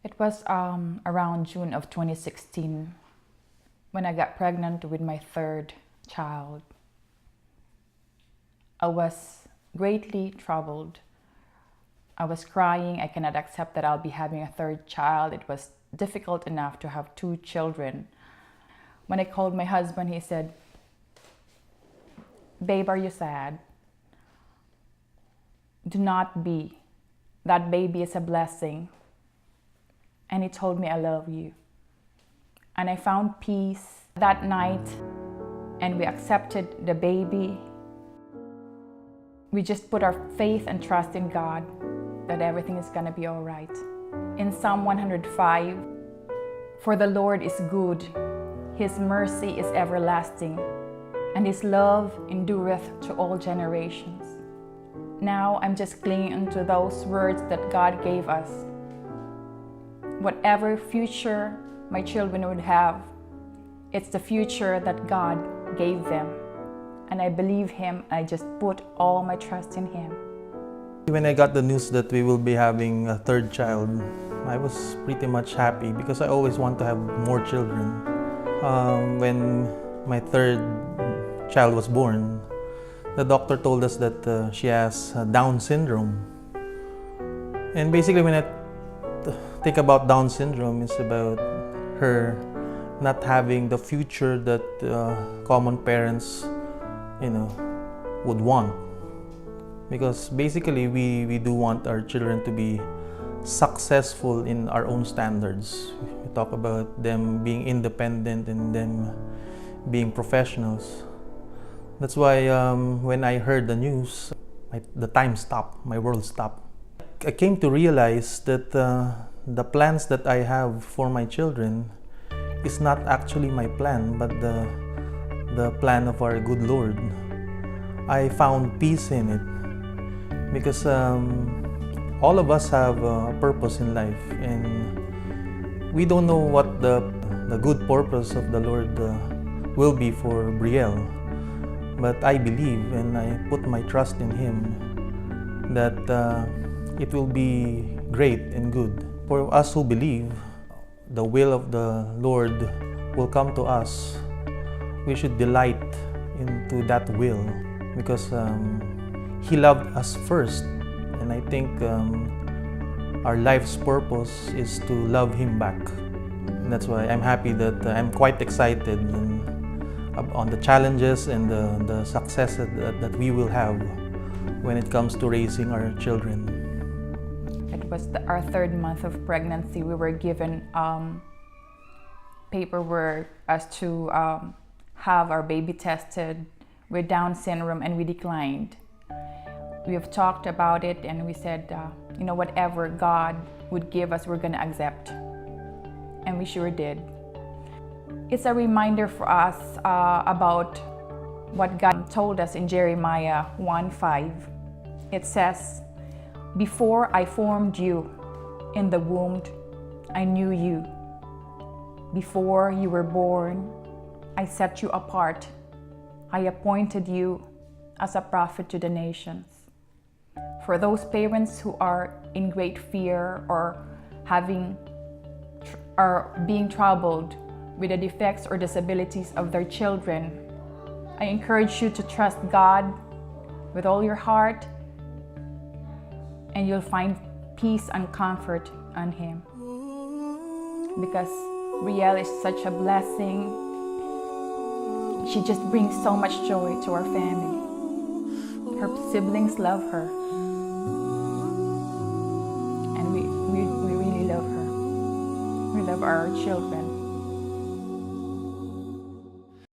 It was around June of 2016 when I got pregnant with my third child. I was greatly troubled. I was crying. I cannot accept that I'll be having a third child. It was difficult enough to have two children. When I called my husband, he said, "Babe, are you sad? Do not be. That baby is a blessing." And he told me, "I love you." And I found peace that night, and we accepted the baby. We just put our faith and trust in God that everything is going to be all right. In Psalm 105, "For the Lord is good, His mercy is everlasting, and His love endureth to all generations." Now I'm just clinging onto those words that God gave us. Whatever future my children would have, it's the future that God gave them. And I believe Him. I just put all my trust in Him. When I got the news that we will be having a third child, I was pretty much happy because I always want to have more children. When my third child was born, the doctor told us that she has Down syndrome. And basically when I think about Down syndrome, it's about her not having the future that common parents, would want. Because basically we do want our children to be successful in our own standards. We talk about them being independent and them being professionals. That's why when I heard the news, the time stopped, my world stopped. I came to realize that the plans that I have for my children is not actually my plan, but the plan of our good Lord. I found peace in it because all of us have a purpose in life, and we don't know what the good purpose of the Lord will be for Brielle. But I believe and I put my trust in Him that it will be great and good. For us who believe, the will of the Lord will come to us. We should delight into that will because He loved us first. And I think our life's purpose is to love Him back. And that's why I'm happy that I'm quite excited on the challenges and the success that we will have when it comes to raising our children. It was our third month of pregnancy. We were given paperwork as to have our baby tested with Down syndrome, and we declined. We have talked about it and we said, whatever God would give us, we're going to accept. And we sure did. It's a reminder for us about what God told us in Jeremiah 1:5. It says, "Before I formed you in the womb, I knew you. Before you were born, I set you apart. I appointed you as a prophet to the nations." For those parents who are in great fear or being troubled with the defects or disabilities of their children, I encourage you to trust God with all your heart, and you'll find peace and comfort on Him. Because Brielle is such a blessing. She just brings so much joy to our family. Her siblings love her. And we really love her. We love our children.